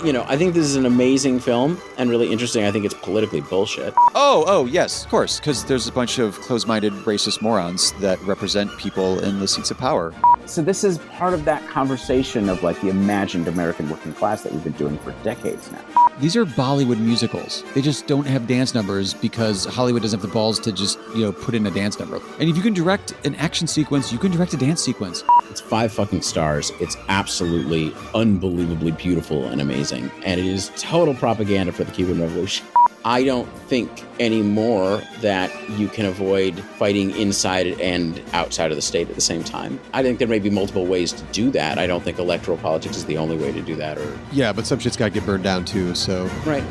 I think this is an amazing film and really interesting. I think it's politically bullshit. Oh, yes, of course, because there's a bunch of closed-minded racist morons that represent people in the seats of power. So this is part of that conversation of like the imagined American working class that we've been doing for decades now. These are Bollywood musicals. They just don't have dance numbers because Hollywood doesn't have the balls to just, put in a dance number. And if you can direct an action sequence, you can direct a dance sequence. It's 5 fucking stars. It's absolutely unbelievably beautiful and amazing. And it is total propaganda for the Cuban Revolution. I don't think anymore that you can avoid fighting inside and outside of the state at the same time. I think there may be multiple ways to do that. I don't think electoral politics is the only way to do that. Yeah, but some shit's got to get burned down too, so... Right.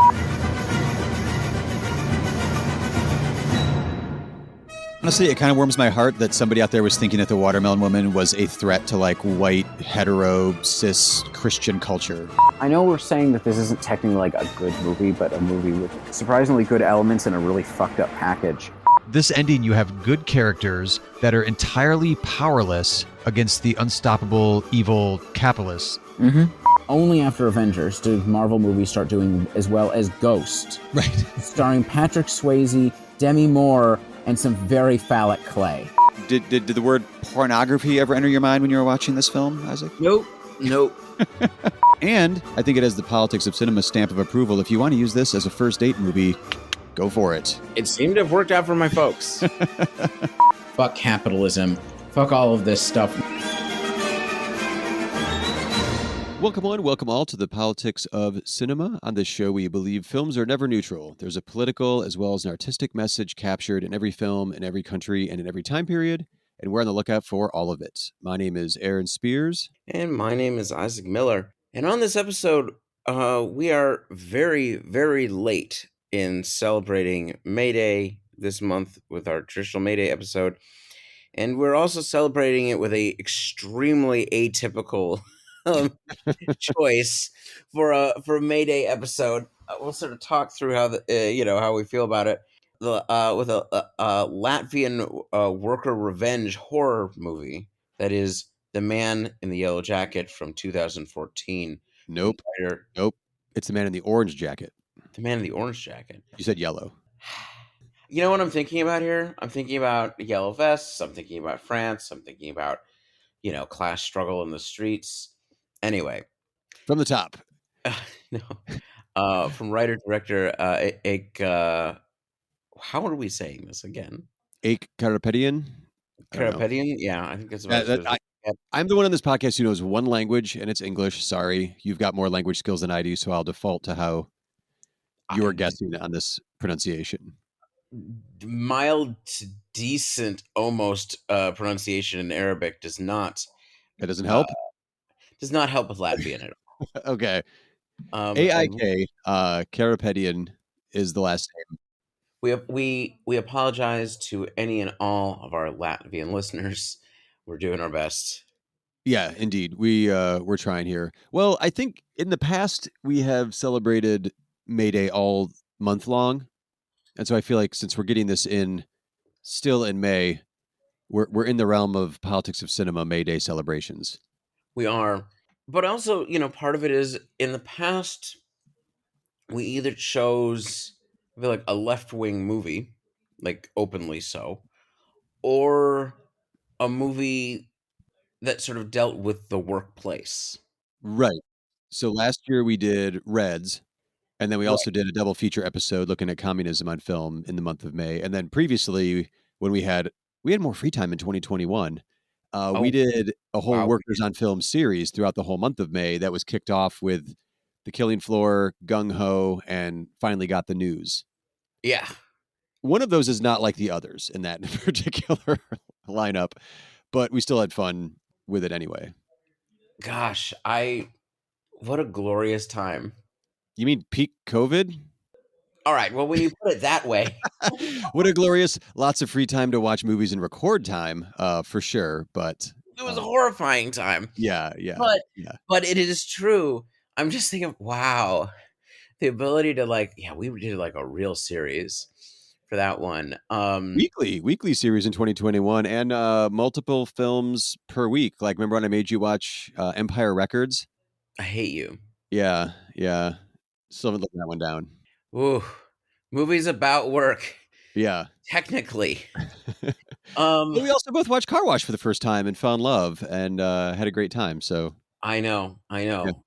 Honestly, it kind of warms my heart that somebody out there was thinking that the Watermelon Woman was a threat to like white, hetero, cis Christian culture. I know we're saying that this isn't technically like a good movie, but a movie with surprisingly good elements and a really fucked up package. This ending, you have good characters that are entirely powerless against the unstoppable evil capitalists. Mm-hmm. Only after Avengers did Marvel movies start doing as well as Ghost. Right. Starring Patrick Swayze, Demi Moore, and some very phallic clay. Did the word pornography ever enter your mind when you were watching this film, Isaac? Nope. And I think it has the Politics of Cinema stamp of approval. If you want to use this as a first date movie, go for it. It seemed to have worked out for my folks. Fuck capitalism. Fuck all of this stuff. Welcome all to the Politics of Cinema. On this show, we believe films are never neutral. There's a political as well as an artistic message captured in every film, in every country, and in every time period, and we're on the lookout for all of it. My name is Aaron Spears. And my name is Isaac Miller. And on this episode, we are very, very late in celebrating May Day this month with our traditional May Day episode. And we're also celebrating it with a extremely atypical choice for a May Day episode. We'll sort of talk through how how we feel about it. With a Latvian worker revenge horror movie that is The Man in the Yellow Jacket from 2014. Nope. It's The Man in the Orange Jacket. The Man in the Orange Jacket. You said yellow. You know what I'm thinking about here? I'm thinking about yellow vests. I'm thinking about France. I'm thinking about, class struggle in the streets. Anyway. From the top. No. From writer-director how are we saying this again? Karapetian? Karapetian? Yeah, I think that's about I'm the one on this podcast who knows one language, and it's English. Sorry. You've got more language skills than I do, so I'll default to how you're guessing on this pronunciation. Mild to decent, almost pronunciation in Arabic does not... That doesn't help? Does not help with Latvian at all. Okay. AIK, Karapetian is the last name. We apologize to any and all of our Latvian listeners. We're doing our best. Yeah, indeed. We're trying here. Well, I think in the past we have celebrated May Day all month long. And so I feel like since we're getting this still in May, we're in the realm of Politics of Cinema May Day celebrations. We are. But also, part of it is in the past, we either chose like a left-wing movie, like openly so, or a movie that sort of dealt with the workplace. Right. So last year we did Reds, and then we also did a double feature episode looking at communism on film in the month of May. And then previously, when we had more free time in 2021, we did a whole Workers on Film series throughout the whole month of May that was kicked off with The Killing Floor, Gung Ho, and Finally Got the News. Yeah. One of those is not like the others in that particular lineup, but we still had fun with it anyway. Gosh, what a glorious time. You mean peak COVID? All right. Well, when you put it that way. What a glorious, lots of free time to watch movies and record time, for sure. But it was a horrifying time. Yeah. But it is true. I'm just thinking, wow, the ability to we did like a real series for that one. Weekly series in 2021 and multiple films per week. Like, remember when I made you watch Empire Records? I Hate You. Yeah. Yeah. Still haven't looked that one down. Ooh, movies about work, Yeah. technically. But Um, we also both watched Car Wash for the first time and fell in love and had a great time. So I know, I yeah, know.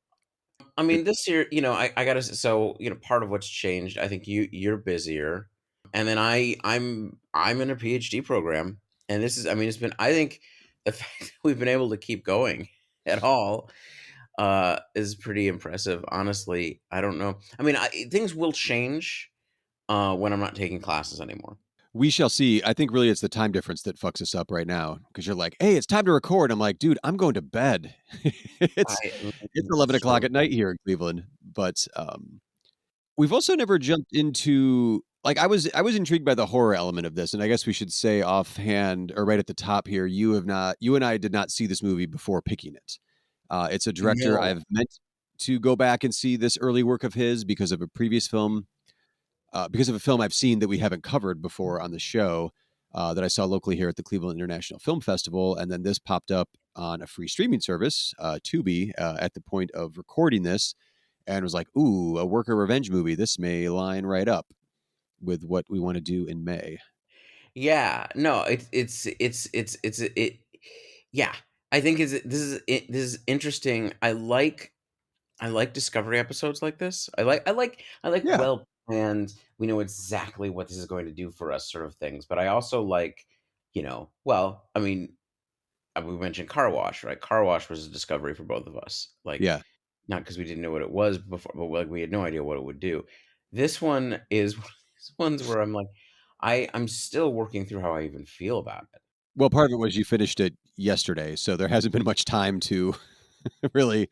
I it, mean, this year, I gotta so part of what's changed. I think you're busier, and then I'm in a PhD program, and this is, I mean, it's been, I think the fact that we've been able to keep going at all is pretty impressive. Honestly, I don't know. I mean, things will change when I'm not taking classes anymore. we shall see. I think really it's the time difference that fucks us up right now because you're like, hey, it's time to record. I'm like, dude, I'm going to bed. I, It's that's 11 o'clock true. at night here in Cleveland. But we've also never jumped into like I was intrigued by the horror element of this, and I guess we should say offhand or right at the top here, you and I did not see this movie before picking it. It's a director No. I've meant to go back and see this early work of his because of a previous film, because of a film I've seen that we haven't covered before on the show, that I saw locally here at the Cleveland International Film Festival, and then this popped up on a free streaming service, Tubi, at the point of recording this, and was like, "Ooh, a worker revenge movie. This may line right up with what we want to do in May." Yeah, no, it. Yeah, I think this is interesting. I like discovery episodes like this. I like Yeah, well planned. We know exactly what this is going to do for us, sort of things. But I also like, well, I mean, we mentioned Car Wash, right? Car Wash was a discovery for both of us. Like, yeah. not because we didn't know what it was before, but like we had no idea what it would do. This one is one of these ones where I'm like, I'm still working through how I even feel about it. Well, part of it was you finished it yesterday, so there hasn't been much time to really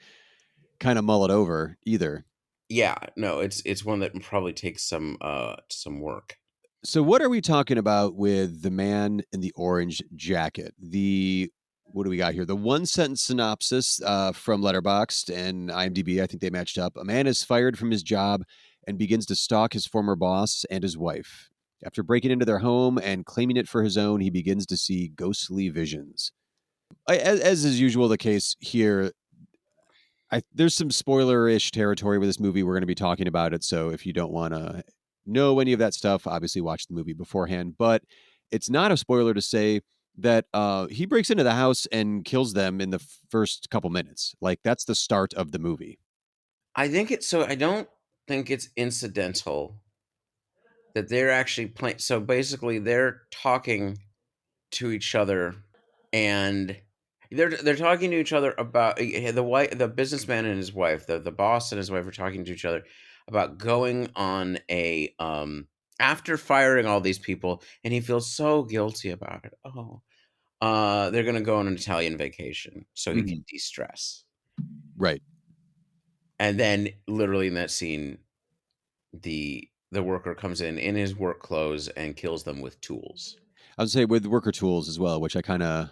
kind of mull it over either. Yeah, no, it's one that probably takes some work. So what are we talking about with the man in the orange jacket? The what do we got here? The one sentence synopsis from Letterboxd and IMDb. I think they matched up. A man is fired from his job and begins to stalk his former boss and his wife. After breaking into their home and claiming it for his own, he begins to see ghostly visions. As is usual the case here, there's some spoiler-ish territory with this movie. We're going to be talking about it, so if you don't want to know any of that stuff, obviously watch the movie beforehand. But it's not a spoiler to say that he breaks into the house and kills them in the first couple minutes. Like that's the start of the movie. I think it's so I don't think it's incidental that they're actually playing. So basically, they're talking to each other, and they're talking to each other about the businessman and his wife, the boss and his wife are talking to each other about going on a after firing all these people, and he feels so guilty about it. Oh, they're gonna go on an Italian vacation so he can Mhm. de-stress, Right. and then literally in that scene, the worker comes in his work clothes and kills them with tools. I would say with worker tools as well, which I kind of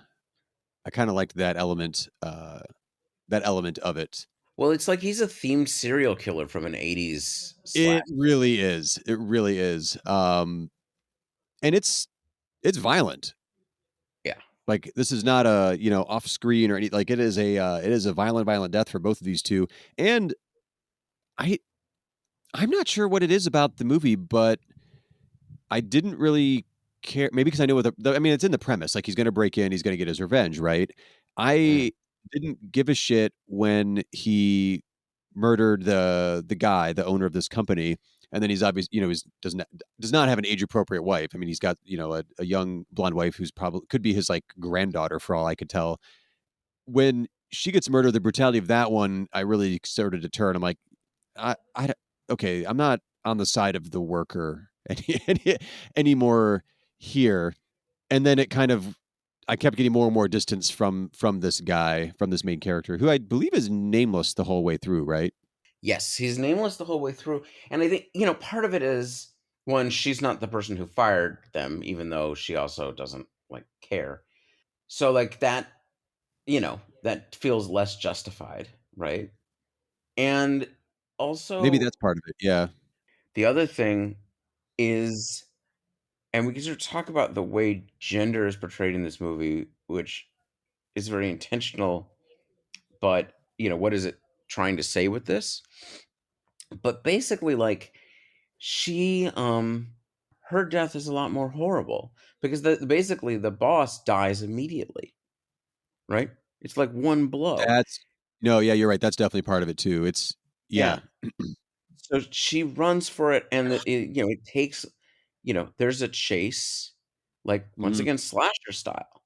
liked that element of it. Well, it's like he's a themed serial killer from an 80s slash. It really is. It really is. And it's violent. Yeah. Like this is not a, off screen or any like it is a violent death for both of these two. And I I'm not sure what it is about the movie, but I didn't really care maybe because I know what I mean it's in the premise like he's going to break in, he's going to get his revenge, right? Mm. I didn't give a shit when he murdered the guy, the owner of this company. And then he's obviously, he's does not have an age appropriate wife. I mean, he's got, a young blonde wife who's probably could be his like granddaughter for all I could tell. When she gets murdered, the brutality of that one, I really started to turn. I'm like, okay, I'm not on the side of the worker anymore here. And then it kind of, I kept getting more and more distance from this guy, from this main character, who I believe is nameless the whole way through, right? Yes, he's nameless the whole way through. And I think, part of it is one, she's not the person who fired them, even though she also doesn't like care. So like that, that feels less justified, right? And Maybe also that's part of it. Yeah. the other thing is, and we can sort of talk about the way gender is portrayed in this movie, which is very intentional, but what is it trying to say with this? But basically, like, she her death is a lot more horrible because basically the boss dies immediately, right? It's like one blow. That's no, yeah, you're right. That's definitely part of it too. It's yeah, Yeah. So she runs for it, and it takes, there's a chase, like, once mm, again, slasher style.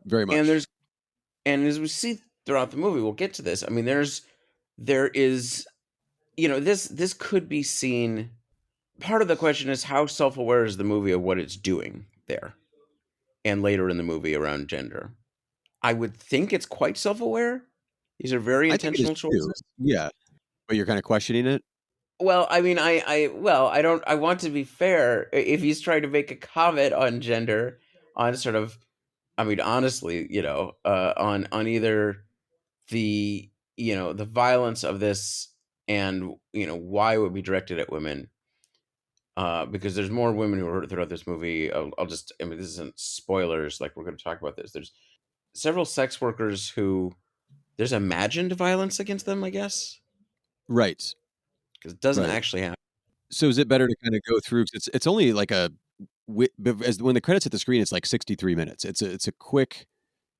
very And much. there's and as we see throughout the movie, we'll get to this. I mean, there is, this could be seen. Part of the question is how self-aware is the movie of what it's doing there, and later in the movie around gender. I would think it's quite self-aware. These are very I think it is intentional too. choices. Yeah, but you're kind of questioning it. Well, I mean, I don't. I want to be fair. If he's trying to make a comment on gender, on sort of, I mean, honestly, on either the violence of this, and why it would be directed at women, because there's more women who are hurt throughout this movie. I'll just, I mean, this isn't spoilers. Like, we're going to talk about this. There's several sex workers who there's imagined violence against them, I guess, Right, because it doesn't right. actually happen. So is it better to kind of go through? 'Cause it's only like as when the credits hit the screen, it's like 63 minutes. It's a quick,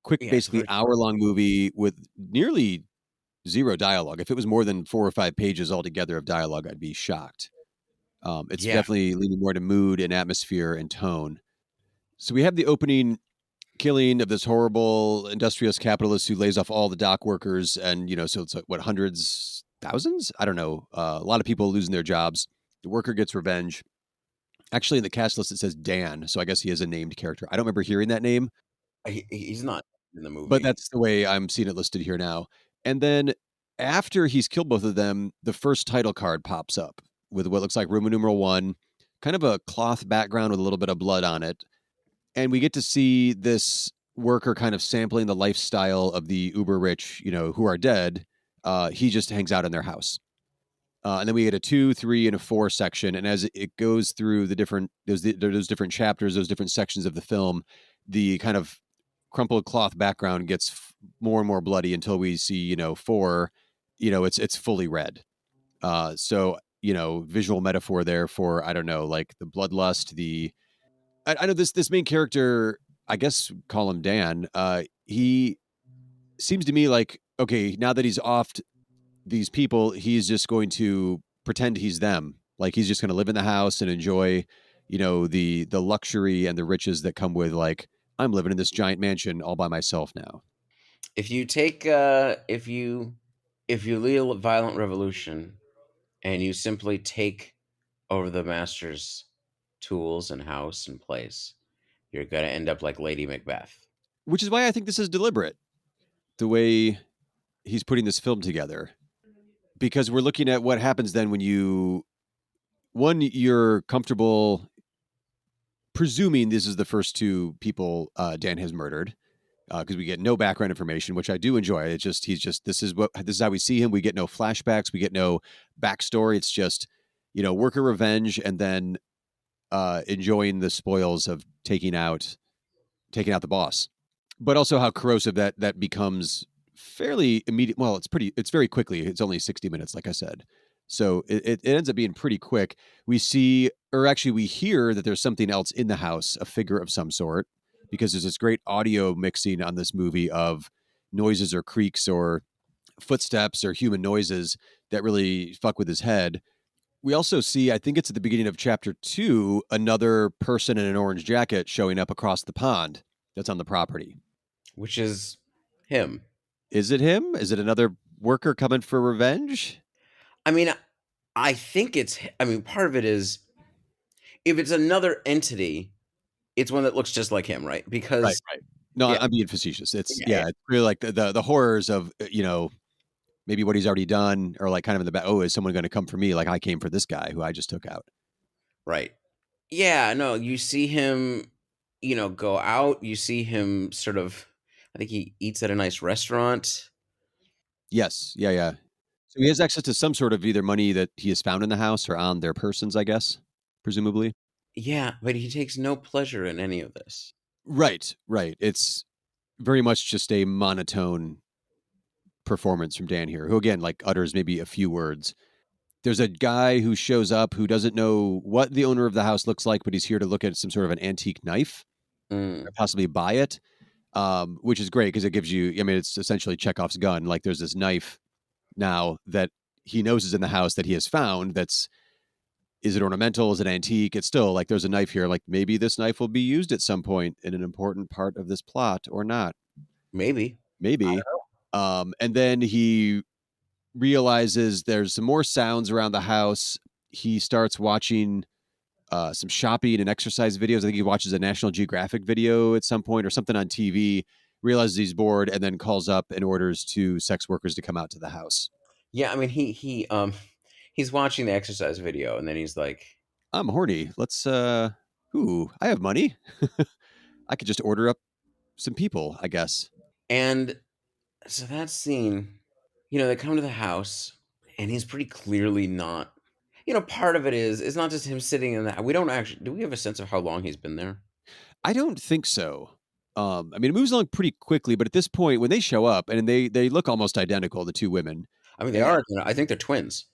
Yeah, it's basically very. hour-long movie with nearly zero dialogue. If it was more than 4 or 5 pages altogether of dialogue, I'd be shocked. It's Yeah, definitely leaning more to mood and atmosphere and tone. So we have the opening killing of this horrible industrious capitalist who lays off all the dock workers, and so it's like what, hundreds, thousands? I don't know. A lot of people losing their jobs. The worker gets revenge. Actually, in the cast list it says Dan, so I guess he is a named character. I don't remember hearing that name, he's not in the but movie. that's the way I'm seeing it listed here now. And then after he's killed both of them, the first title card pops up with what looks like Roman numeral 1, kind of a cloth background with a little bit of blood on it. And we get to see this worker kind of sampling the lifestyle of the uber rich, who are dead. He just hangs out in their house. And then we get a 2, 3, and a 4 section. And as it goes through those different chapters, those different sections of the film, the kind of crumpled cloth background gets more and more bloody until we see, 4. It's fully red. So visual metaphor there for, I don't know, like the bloodlust. I know this main character. I guess call him Dan. He seems to me like, okay, now that he's off these people, he's just going to pretend he's them. Like he's just going to live in the house and enjoy, the luxury and the riches that come with, like, I'm living in this giant mansion all by myself now. If you take if you lead a violent revolution and you simply take over the master's tools and house and place, you're gonna end up like Lady Macbeth. Which is why I think this is deliberate, the way he's putting this film together, because we're looking at what happens then when you're comfortable presuming this is the first 2 people Dan has murdered, because we get no background information, which I do enjoy. This is how we see him. We get no flashbacks, we get no backstory. It's just, worker revenge, and then enjoying the spoils of taking out the boss. But also how corrosive that becomes fairly immediate. Well, it's very quickly. It's only 60 minutes, like I said. So it ends up being pretty quick. We see, or actually we hear, that there's something else in the house, a figure of some sort, because there's this great audio mixing on this movie of noises or creaks or footsteps or human noises that really fuck with his head. We also see, I think it's at the beginning of chapter 2, another person in an orange jacket showing up across the pond that's on the property. Which is him. Is it him? Is it another worker coming for revenge? I mean, I think I mean, part of it is if it's another entity, it's one that looks just like him, right? Right, Because right. No, yeah, I'm being facetious. It's yeah, yeah, yeah, it's really like the horrors of maybe what he's already done, or like kind of in the back. Oh, is someone going to come for me? Like I came for this guy who I just took out. right. Yeah, no, you see him, go out. You see him sort of. I think he eats at a nice restaurant. Yes, yeah, yeah. So he has access to some sort of either money that he has found in the house or on their persons, I guess, presumably. Yeah, but he takes no pleasure in any of this. Right, right. It's very much just a monotone performance from Dan here, who again like utters maybe a few words. There's a guy who shows up who doesn't know what the owner of the house looks like, but he's here to look at some sort of an antique knife, or Mm. possibly buy it, which is great because it gives you. I mean, it's essentially Chekhov's gun. Like there's this knife now that he knows is in the house that he has found. That's is it ornamental? Is it antique? It's still like there's a knife here. Like maybe this knife will be used at some point in an important part of this plot or not. Maybe. Maybe. And then he realizes there's some more sounds around the house. He starts watching some shopping and exercise videos. I think he watches a National Geographic video at some point or something on TV, realizes he's bored, and then calls up and orders two sex workers to come out to the house. Yeah, I mean he's watching the exercise video and then he's like, I'm horny. Let's ooh, I have money. I could just order up some people, I guess. and so that scene, they come to the house and he's pretty clearly not. Part of it is it's not just him sitting in that. We don't actually do we have a sense of how long he's been there? I don't think so. I mean, it moves along pretty quickly, but at this point, when they show up and they look almost identical, the two women. I mean, they And are. I think they're twins.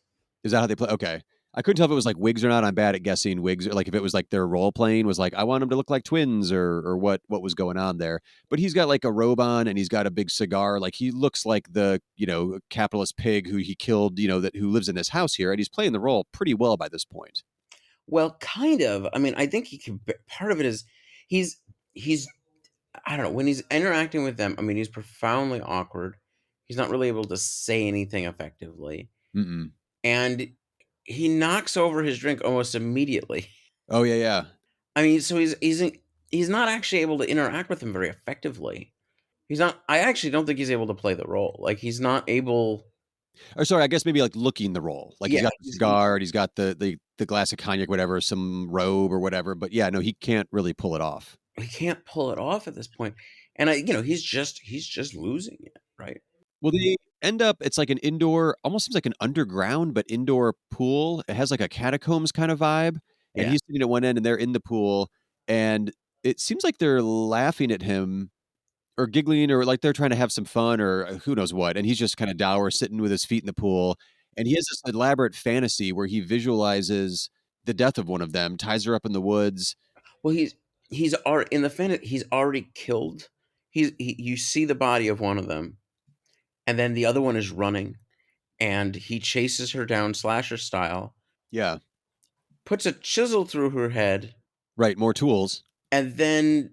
is that how they play? Okay. I couldn't tell if it was like wigs or not. I'm bad at guessing wigs, or like if it was like their role playing was like I want them to look like twins, or what was going on there. But he's got like a robe on and he's got a big cigar. Like he looks like the capitalist pig who he killed. That who lives in this house here, and he's playing the role pretty well by this point. Well, kind of. I mean, I think he can. Part of it is he's. I don't know when he's interacting with them. I mean, he's profoundly awkward. He's not really able to say anything effectively, Mm-mm. and he knocks over his drink almost immediately. Oh yeah. I mean, so he's not actually able to interact with him very effectively. He's not. I actually don't think he's able to play the role. Like he's not able. Or sorry, I guess maybe like looking the role. Like he's Yeah, got the cigar, and he's got the glass of cognac, whatever, some robe or whatever. But yeah, no, he can't really pull it off. he can't pull it off at this point. And he's just losing it, right? Well, they end up. It's like an indoor, almost seems like an underground but indoor pool. It has like a catacombs kind of vibe, and Yeah. he's sitting at one end, and they're in the pool, and it seems like they're laughing at him or giggling or like they're trying to have some fun or who knows what. And he's just kind of dour, sitting with his feet in the pool, and he has this elaborate fantasy where he visualizes the death of one of them, ties her up in the woods. Well, he's already in the he's already killed. You see the body of one of them, and then the other one is running, and he chases her down slasher style, Yeah, puts a chisel through her head, right. More tools. and then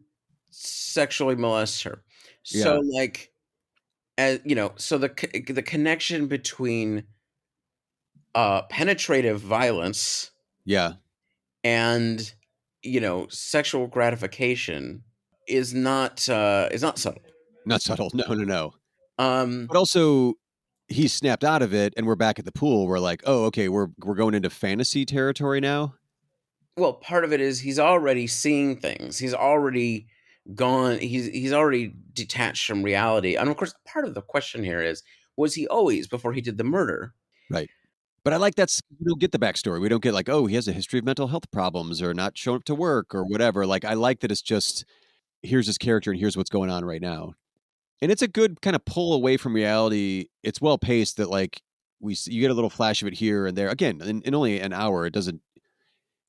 sexually molests her. Yeah, So like, so the connection between penetrative violence yeah. and sexual gratification is not subtle. Not subtle. No. Um, But also, he snapped out of it, and we're back at the pool. We're like, oh, okay, we're going into fantasy territory now. well, part of it is he's already seeing things. He's already gone. He's already detached from reality. And of course, part of the question here is: was he always before he did the murder? Right. But I like we don't get the backstory. We don't get like, oh, he has a history of mental health problems or not showing up to work or whatever. Like, I like that it's just here's his character and here's what's going on right now. And it's a good kind of pull away from reality. It's well paced that like you get a little flash of it here and there. Again, in only an hour, it doesn't.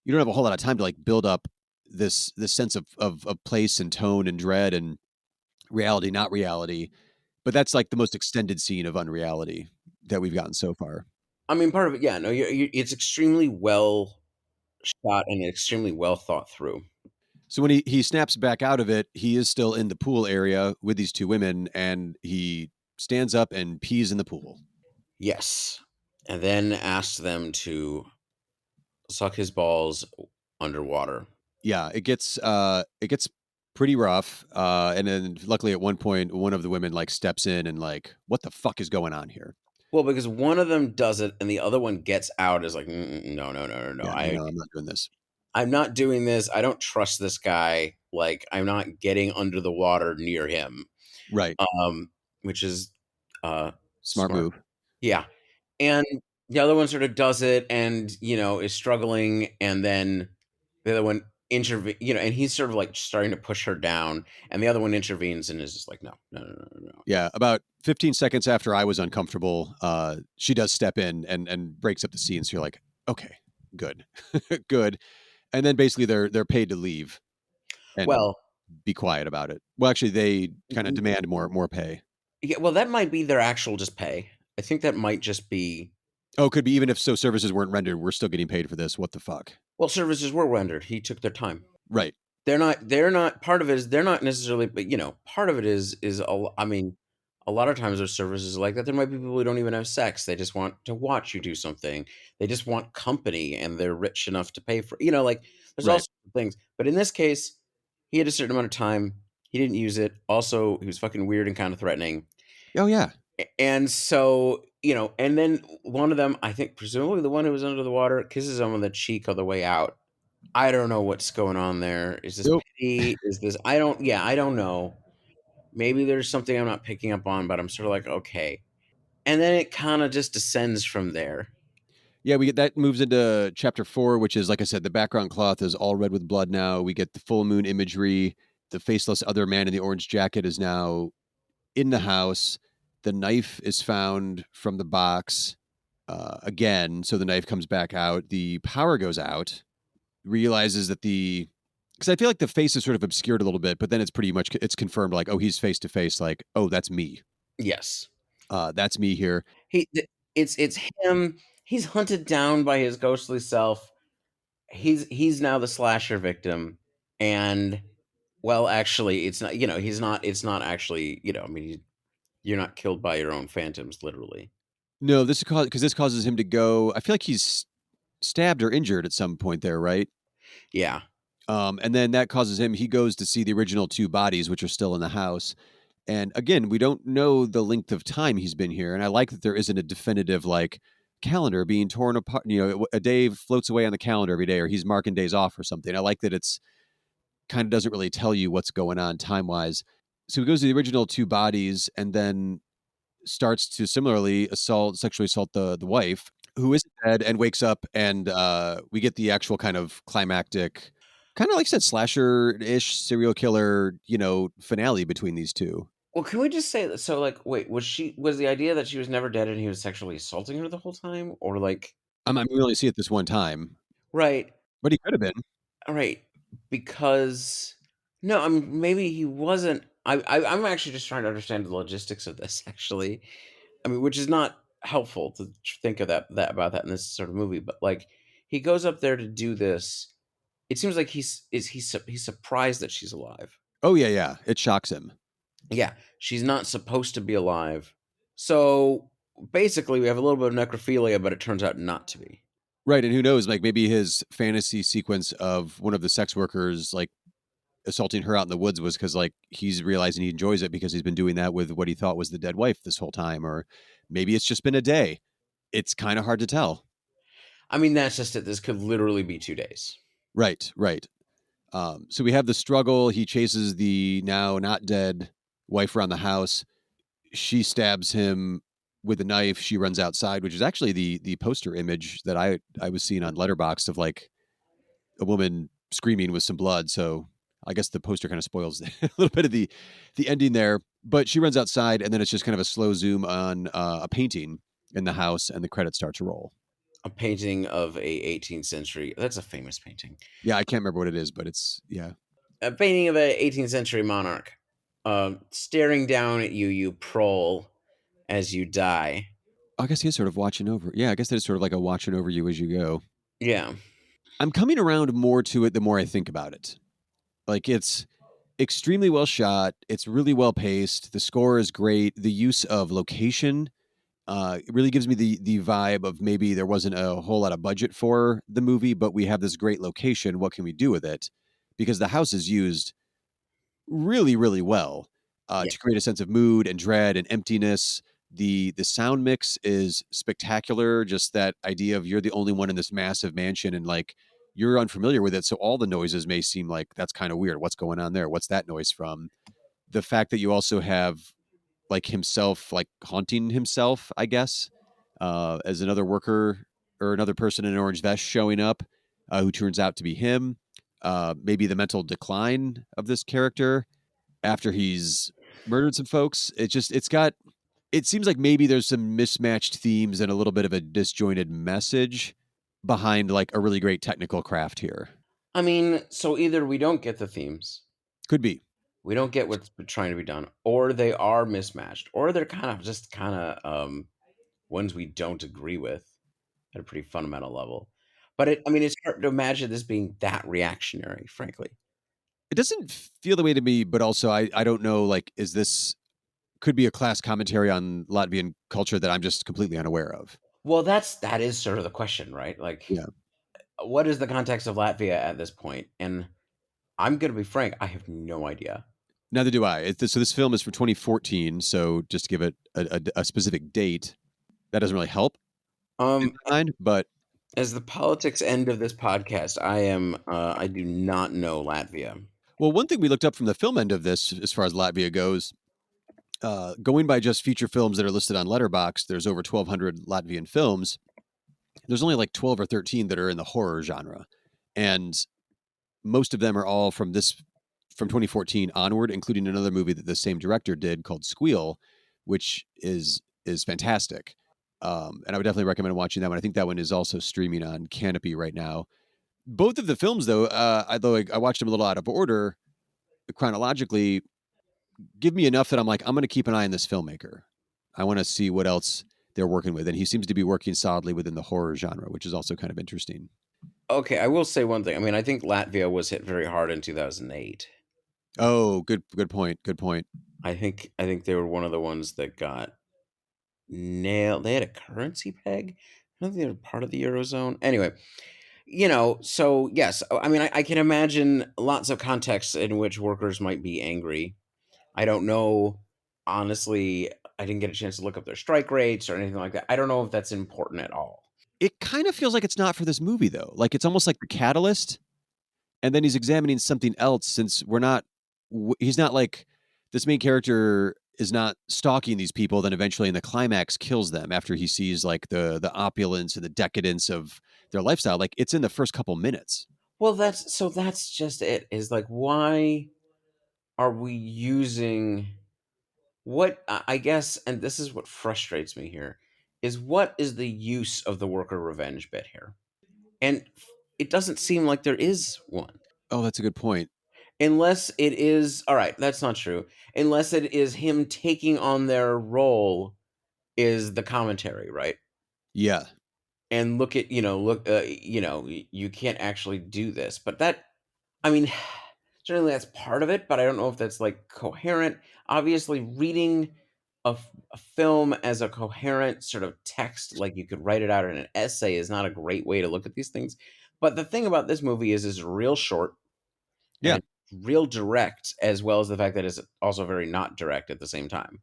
You don't have a whole lot of time to like build up this sense of place and tone and dread and reality, not reality. But that's like the most extended scene of unreality that we've gotten so far. I mean, part of it, yeah. No, it's extremely well shot and extremely well thought through. So when he snaps back out of it, he is still in the pool area with these two women, and he stands up and pees in the pool. Yes, and then asks them to suck his balls underwater. Yeah, it gets pretty rough. And then luckily at one point, one of the women like steps in and like, what the fuck is going on here? Well, because one of them does it and the other one gets out is like, no, no, no, no, no. Yeah, no, I'm not doing this. I'm not doing this. I don't trust this guy. Like, I'm not getting under the water near him. Right. Which is Smart move. Yeah. And the other one sort of does it and, is struggling. And then the other one intervene, and he's sort of like starting to push her down, and the other one intervenes and is just like, no, no, no, no, no, no. Yeah, about 15 seconds after I was uncomfortable, she does step in and breaks up the scene. So you're like, okay, good, good. And then basically they're paid to leave and Well, be quiet about it. Well, actually, they kind of demand more pay. yeah, well, that might be their actual just pay. I think that might just be. Oh, could be even if services weren't rendered, we're still getting paid for this. What the fuck? Well, services were rendered. He took their time. Right. They're not part of it is they're not necessarily, but part of it is I mean, a lot of times there's services like that. There might be people who don't even have sex. They just want to watch you do something. They just want company, and they're rich enough to pay for, like there's all Right. sorts of things. But in this case, he had a certain amount of time. He didn't use it. Also, he was fucking weird and kind of threatening. Oh yeah. And so, and then one of them, I think presumably the one who was under the water, kisses him on the cheek on the way out. I don't know what's going on there. Is this Nope. pity? Is this I don't know. Maybe there's something I'm not picking up on, but I'm sort of like, okay. And then it kind of just descends from there. Yeah, we get that moves into chapter 4, which is, like I said, the background cloth is all red with blood now. We get the full moon imagery. The faceless other man in the orange jacket is now in the house. The knife is found from the box again. So the knife comes back out. The power goes out. Realizes that because I feel like the face is sort of obscured a little bit, but then it's confirmed like, oh, he's face to face. Like, oh, that's me. Yes. That's me here. It's him. He's hunted down by his ghostly self. He's now the slasher victim, and well, actually, it's not. He's not. It's not actually. I mean, you're not killed by your own phantoms, literally. No, because this causes him to go. I feel like he's stabbed or injured at some point there, right? Yeah. And then that causes him. He goes to see the original 2 bodies, which are still in the house. And again, we don't know the length of time he's been here. And I like that there isn't a definitive like calendar being torn apart. A day floats away on the calendar every day, or he's marking days off or something. I like that it's kind of doesn't really tell you what's going on time wise. So he goes to the original 2 bodies and then starts to similarly sexually assault the wife who isn't dead and wakes up. And we get the actual kind of climactic, kind of like I said, slasher-ish serial killer, finale between these 2. Well, can we just say that? So, like, wait, was the idea that she was never dead and he was sexually assaulting her the whole time, or like, We only see it this one time, right, but he could have been. right? Because no, maybe he wasn't. I'm actually just trying to understand the logistics of this. Actually, I mean, which is not helpful to think of that about that in this sort of movie. But like, he goes up there to do this. It seems like he's surprised that she's alive. Oh yeah, yeah. It shocks him. Yeah, she's not supposed to be alive. So basically, we have a little bit of necrophilia, but it turns out not to be. Right, and who knows, like maybe his fantasy sequence of one of the sex workers like assaulting her out in the woods was because like he's realizing he enjoys it because he's been doing that with what he thought was the dead wife this whole time, or maybe it's just been a day. It's kind of hard to tell. I mean, that's just it. This could literally be 2 days. Right, right. So we have the struggle. He chases the now not dead wife around the house. She stabs him with a knife. She runs outside, which is actually the poster image that I was seeing on Letterboxd of like a woman screaming with some blood. So I guess the poster kind of spoils a little bit of the ending there. But she runs outside, and then it's just kind of a slow zoom on a painting in the house, and the credits start to roll. A painting of a 18th century. That's a famous painting. Yeah, I can't remember what it is, but it's yeah. A painting of a 18th century monarch, staring down at you. You prole as you die. I guess he is sort of watching over. Yeah, I guess that is sort of like a watching over you as you go. Yeah. I'm coming around more to it the more I think about it. Like it's extremely well shot. It's really well paced. The score is great. The use of location it really gives me the vibe of maybe there wasn't a whole lot of budget for the movie, but we have this great location. What can we do with it? Because the house is used really, really well Yeah. to create a sense of mood and dread and emptiness. The sound mix is spectacular. Just that idea of you're the only one in this massive mansion and like you're unfamiliar with it. So all the noises may seem like that's kind of weird. What's going on there? What's that noise from? The fact that you also have like himself, like haunting himself, I guess, as another worker or another person in an orange vest showing up who turns out to be him. maybe the mental decline of this character after he's murdered some folks. It seems like maybe there's some mismatched themes and a little bit of a disjointed message behind like a really great technical craft here. I mean, so either we don't get the themes, Could be. we don't get what's trying to be done, or they are mismatched, or they're kind of ones we don't agree with at a pretty fundamental level. But I mean, it's hard to imagine this being that reactionary, frankly. It doesn't feel the way to me, but also I don't know, like, is this could be a class commentary on Latvian culture that I'm just completely unaware of. Well, that is sort of the question, right? Like, Yeah. what is the context of Latvia at this point? And I'm going to be frank, I have no idea. Neither do I. So this film is from 2014. So just to give it a specific date, that doesn't really help in Um, my mind. But as the politics end of this podcast, I do not know Latvia. well, one thing we looked up from the film end of this, as far as Latvia goes, going by just feature films that are listed on Letterboxd, there's over 1,200 Latvian films. There's only like 12 or 13 that are in the horror genre, and most of them are all from 2014 onward, including another movie that the same director did called Squeal, which is fantastic. And I would definitely recommend watching that one. I think that one is also streaming on Canopy right now. Both of the films, though, although I watched them a little out of order chronologically, give me enough that I'm like, I'm going to keep an eye on this filmmaker. I want to see what else they're working with, and he seems to be working solidly within the horror genre, which is also kind of interesting. Okay, I will say one thing. I mean, I think Latvia was hit very hard in 2008. Oh, good point. Good point. I think they were one of the ones that got nailed. They had a currency peg. I don't think they were part of the Eurozone. Anyway, so yes, I mean, I can imagine lots of contexts in which workers might be angry. I don't know. Honestly, I didn't get a chance to look up their strike rates or anything like that. I don't know if that's important at all. It kind of feels like it's not for this movie, though. Like it's almost like the catalyst, and then he's examining something else. Since he's not like this main character is not stalking these people. Then eventually, in the climax, kills them after he sees like the opulence and the decadence of their lifestyle. Like it's in the first couple minutes. Well, that's just it. Is like, why are we using what I guess, and this is what frustrates me here, is what is the use of the worker revenge bit here? And it doesn't seem like there is one. Oh, that's a good point. Unless it is, all right, that's not true. Unless it is him taking on their role is the commentary, right? Yeah, And look at, you can't actually do this. But that, I mean, certainly that's part of it, but I don't know if that's like coherent. Obviously, reading a film as a coherent sort of text, like you could write it out in an essay, is not a great way to look at these things. But the thing about this movie is real short and yeah. it's real direct, as well as the fact that it's also very not direct at the same time.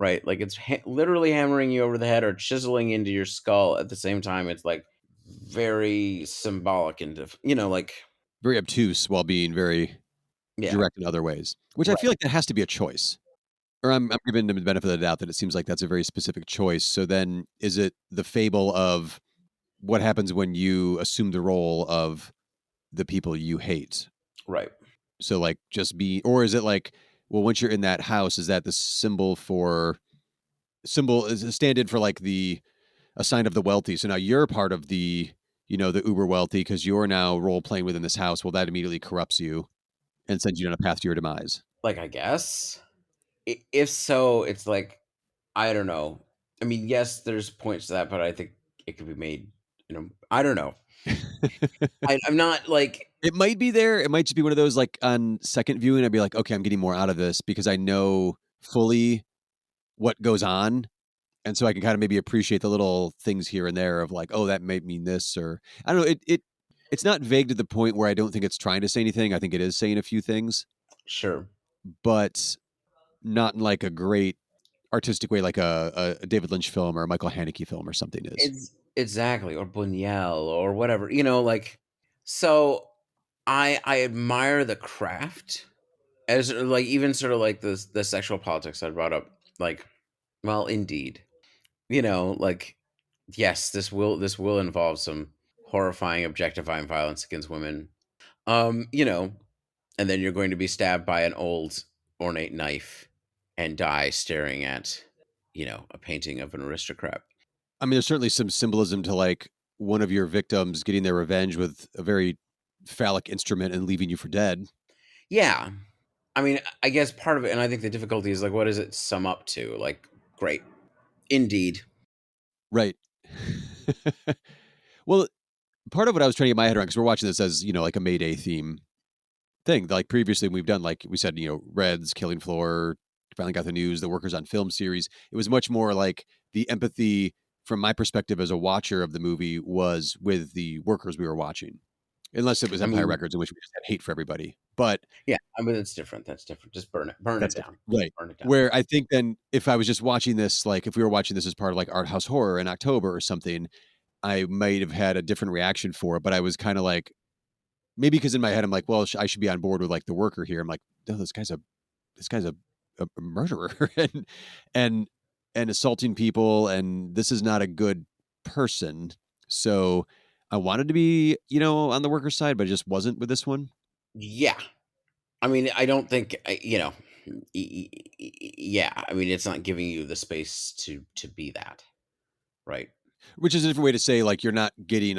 Right? Like it's literally hammering you over the head or chiseling into your skull at the same time. It's like very symbolic and like Very obtuse while being very yeah, direct in other ways, which I right, feel like that has to be a choice. Or I'm giving them the benefit of the doubt that it seems like that's a very specific choice. So then is it the fable of what happens when you assume the role of the people you hate? right. So like just be, or is it like, well, once you're in that house, is that the symbol is a stand-in for like a sign of the wealthy. So now you're part of the uber wealthy because you're now role playing within this house. Well, that immediately corrupts you and sends you on a path to your demise. Like I guess if so, it's like I don't know. I mean, yes, there's points to that, but I think it could be made. I don't know. I'm not like It might be there. It might just be one of those like on second viewing, I'd be like, okay, I'm getting more out of this because I know fully what goes on. And so I can kind of maybe appreciate the little things here and there of like, oh, that might mean this, or I don't know. It's not vague to the point where I don't think it's trying to say anything. I think it is saying a few things, sure. but not in like a great artistic way, like a David Lynch film or a Michael Haneke film or something is. It's exactly or Buñuel or whatever. Like so. I admire the craft as like even sort of like the sexual politics I brought up. Like, well, indeed, like yes, this will involve some horrifying, objectifying violence against women. You know, and then you're going to be stabbed by an old ornate knife and die staring at, a painting of an aristocrat. I mean, there's certainly some symbolism to like one of your victims getting their revenge with a very phallic instrument and leaving you for dead. Yeah. I mean, I guess part of it, and I think the difficulty is like, what does it sum up to? Like, great. Indeed. Right. Well, part of what I was trying to get my head around, because we're watching this as, like a Mayday theme thing. Like previously we've done, like we said, Reds, Killing Floor, finally got the news, the Workers on Film series. It was much more like the empathy from my perspective as a watcher of the movie was with the workers we were watching. Unless it was I Empire mean, Records, in which we just had hate for everybody. But yeah, I mean, that's different. That's different. Just burn it that's down. different. Right. Burn it down. Where I think then if I was just watching this, like if we were watching this as part of like art house horror in October or something, I might have had a different reaction for it. But I was kind of like, maybe because in my head I'm like, well, I should be on board with like the worker here. I'm like, no, this guy's a murderer and and and assaulting people, and this is not a good person. So I wanted to be, on the worker side, but it just wasn't with this one. Yeah. I mean, I don't think, yeah. I mean, it's not giving you the space to be that, right? Which is a different way to say like you're not really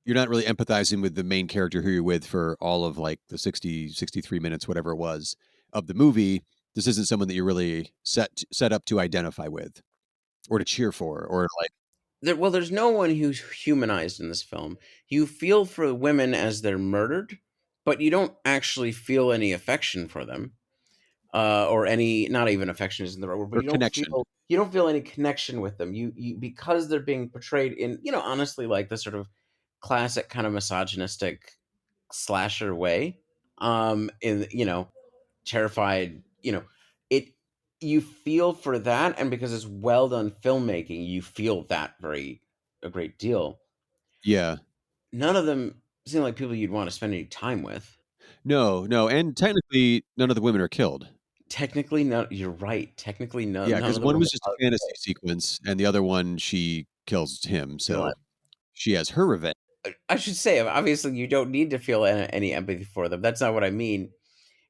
empathizing with the main character who you're with for all of like the 63 minutes, whatever it was, of the movie. This isn't someone that you're really set up to identify with or to cheer for or like. Well, there's no one who's humanized in this film. You feel for women as they're murdered, but you don't actually feel any affection for them, or any, not even affection isn't the right word, but Or connection. you don't feel any connection with them. Because they're being portrayed in, honestly, like the sort of classic kind of misogynistic slasher way. In terrified, it you feel for that, and because it's well done filmmaking, you feel that a great deal. Yeah. None of them seem like people you'd want to spend any time with. No, and technically none of the women are killed. Technically, no, you're right. Technically, Yeah, none because of the one women was just a are fantasy killed. sequence, and the other one she kills him, You know what? so she has her revenge. I should say, obviously, you don't need to feel any empathy for them. That's not what I mean.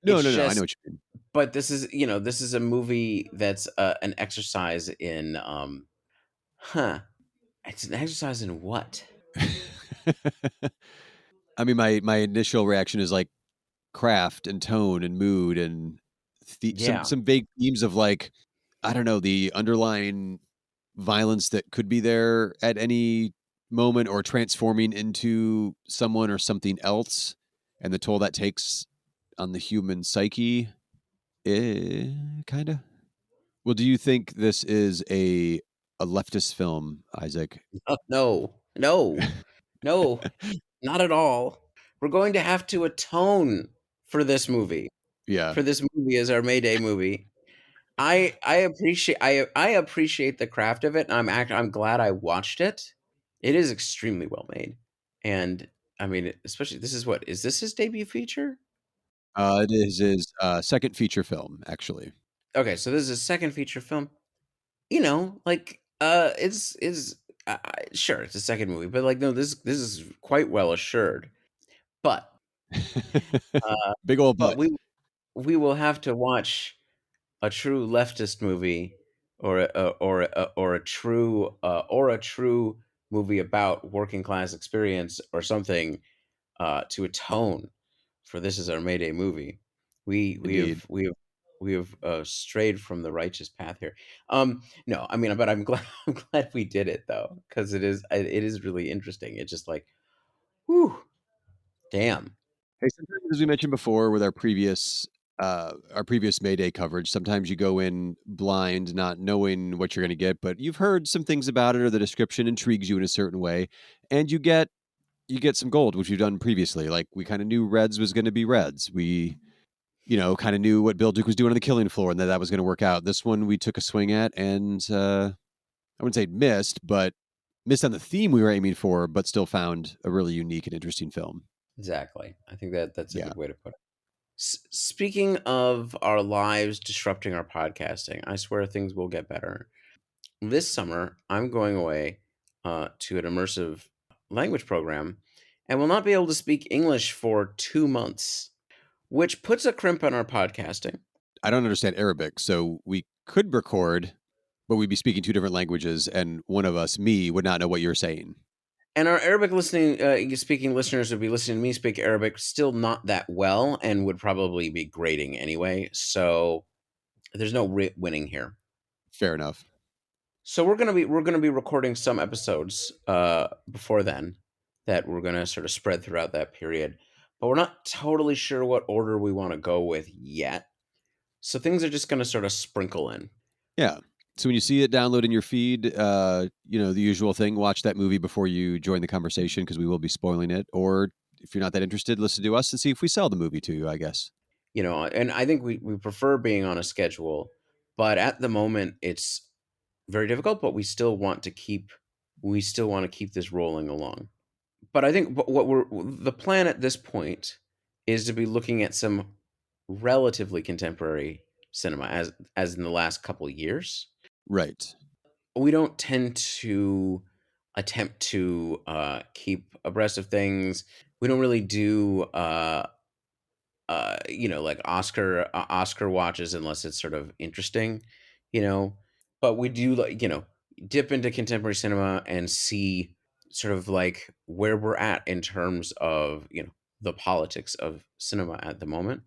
No, It's no, no, I know just, what you but this is a movie that's an exercise in, huh? It's an exercise in what? mean. I mean, my initial reaction is like craft and tone and mood and Yeah. some vague themes of like, I don't know, the underlying violence that could be there at any moment or transforming into someone or something else, and the toll that takes on the human psyche. Kind of. Well, do you think this is a leftist film, Isaac? No, no, no, not at all. We're going to have to atone for this movie. Yeah. For this movie as our Mayday movie. I appreciate the craft of it, and I'm glad I watched it. It is extremely well made, and I mean, especially, is this his debut feature? It is his second feature film, actually. Okay, so this is his second feature film. Like, it's sure, it's a second movie, but like, no, this is quite well assured. But uh, Big old but butt. we will have to watch a true leftist movie, or a true movie about working class experience or something, to atone for this is our Mayday movie. We we Indeed. have we have we have strayed from the righteous path here. No, I mean, but I'm glad I'm glad we did it though, because it is really interesting. It's just like, whew, damn. Hey, sometimes, as we mentioned before with our previous Mayday coverage, sometimes you go in blind, not knowing what you're going to get, but you've heard some things about it, or the description intrigues you in a certain way, and you get some gold, which we've done previously. Like we kind of knew Reds was going to be Reds. We, kind of knew what Bill Duke was doing on the killing floor, and that was going to work out. This one we took a swing at, and I wouldn't say missed, but missed on the theme we were aiming for, but still found a really unique and interesting film. Exactly. I think that's a Yeah. good way to put it. Speaking of our lives disrupting our podcasting, I swear things will get better. This summer, I'm going away to an immersive language program, and will not be able to speak English for 2 months, which puts a crimp on our podcasting. I don't understand Arabic, so we could record, but we'd be speaking two different languages, and one of us, me, would not know what you're saying. And our Arabic speaking listeners would be listening to me speak Arabic still not that well and would probably be grading anyway. So there's no winning here. Fair enough. So we're gonna be recording some episodes before then that we're gonna sort of spread throughout that period, but we're not totally sure what order we want to go with yet. So things are just gonna sort of sprinkle in. Yeah. So when you see it download in your feed, the usual thing, watch that movie before you join the conversation because we will be spoiling it. Or if you're not that interested, listen to us and see if we sell the movie to you, I guess. And I think we prefer being on a schedule, but at the moment it's very difficult, but we still want to keep this rolling along. But I think the plan at this point is to be looking at some relatively contemporary cinema as in the last couple of years. Right. We don't tend to attempt to keep abreast of things. We don't really do like Oscar watches unless it's sort of interesting, but we do dip into contemporary cinema and see sort of like where we're at in terms of the politics of cinema at the moment,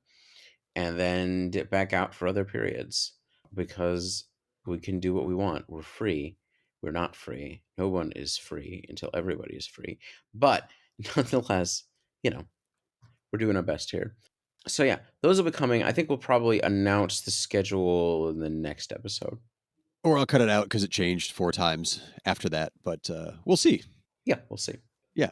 and then dip back out for other periods because we can do what we want. We're free. We're not free. No one is free until everybody is free, but nonetheless, we're doing our best here. So yeah, those will be coming. I think we'll probably announce the schedule in the next episode. Or I'll cut it out because it changed 4 times after that, but we'll see. Yeah, we'll see. Yeah.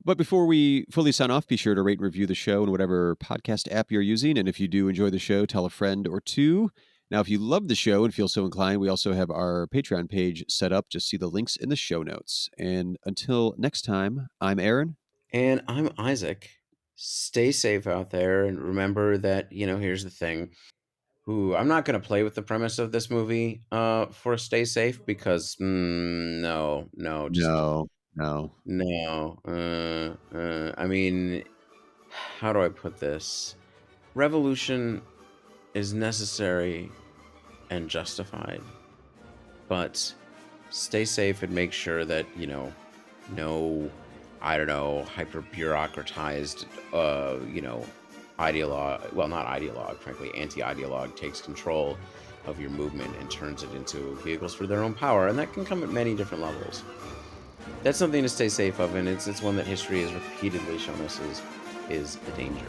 But before we fully sign off, be sure to rate and review the show in whatever podcast app you're using. And if you do enjoy the show, tell a friend or two. Now, if you love the show and feel so inclined, we also have our Patreon page set up. Just see the links in the show notes. And until next time, I'm Aaron. And I'm Isaac. Stay safe out there. And remember that, here's the thing. I'm not going to play with the premise of this movie for Stay Safe because no. I mean, how do I put this? Revolution is necessary and justified, but stay safe and make sure that, no, I don't know, hyper bureaucratized, ideologue, well, not ideologue, frankly, anti-ideologue takes control of your movement and turns it into vehicles for their own power, and that can come at many different levels. That's something to stay safe of, and it's one that history has repeatedly shown us is a danger.